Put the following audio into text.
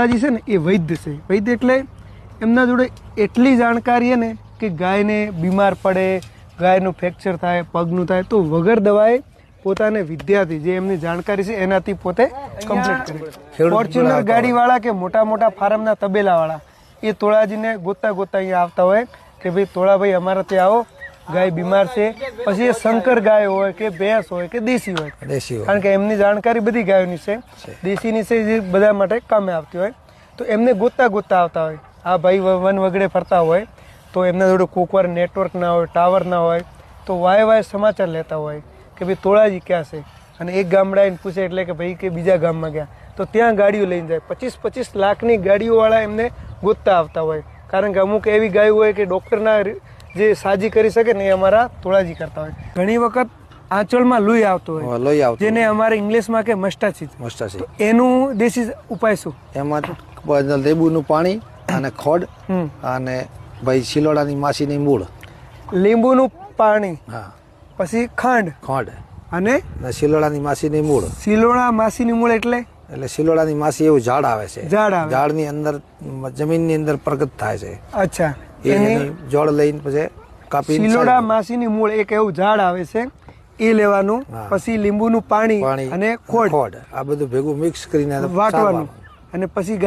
છે ને એ વૈદ્ય છે. વૈદ્ય એટલે એમના જોડે એટલી જાણકારી ને કે ગાયને બીમાર પડે, ગાયનું ફ્રેક્ચર થાય, પગનું થાય તો વગર દવાએ પોતાને વિદ્યાર્થી જે એમની જાણકારી છે એનાથી પોતે કમ્પ્લીટ કરે. ફોર્ચ્યુનર ગાડીવાળા કે મોટા મોટા ફાર્મના તબેલાવાળા એ તોળાજીને ગોતતા ગોતતા અહીંયા આવતા હોય કે ભાઈ તોળાભાઈ અમારા ત્યાં આવો, ગાય બીમાર છે. પછી એ શંકર ગાય હોય કે ભેંસ હોય કે દેશી હોય, કારણ કે એમની જાણકારી બધી ગાયોની છે, દેશીની છે, જે બધા માટે કામે આવતી હોય. તો એમને ગોતતા ગોતતા આવતા હોય. આ ભાઈ વન વગડે ફરતા હોય તો એમના જોડે કોકવાર નેટવર્ક ના હોય, ટાવર ના હોય, તો વાય સમાચાર લેતા હોય કે ભાઈ તોળાજી ક્યાં છે. અને એક ગામડા એને પૂછે એટલે કે ભાઈ કે બીજા ગામમાં ગયા, તો ત્યાં ગાડીઓ લઈને જાય. 25-25 લાખની ગાડીઓવાળા એમને ગોતતા આવતા હોય, કારણ કે અમુક એવી ગાયો હોય કે ડૉક્ટરના જે સાજી કરી શકે ને એ અમારા તોળાજી કરતા હોય. ઘણી વખત આંચળમાં લોહી આવતો હોય, જેને અમારે ઇંગ્લિશમાં કે મસ્ટાચી. એનું દેશી ઉપાય શું? એમાં લીંબુનું પાણી અને ખોડ અને ભાઈ શિલોડાની માસીની મૂળ, લીંબુનું પાણી, હા, પછી ખાંડ અને શિલોડાની માસીની મૂળ. શિલોડા માસીની મૂળ એટલે શિલોડાની માસી એવું ઝાડ આવે છે, ઝાડની અંદર જમીનની અંદર પ્રગટ થાય છે. અચ્છા, એની જોડ લઈને પછી કાપી. શિલોડા માસીની મૂળ એક એવું ઝાડ આવે છે, એ લેવાનું, પછી લીંબુનું પાણી અને ખોડ આ બધું ભેગું મિક્સ કરીને વાટવાનું, અને પછી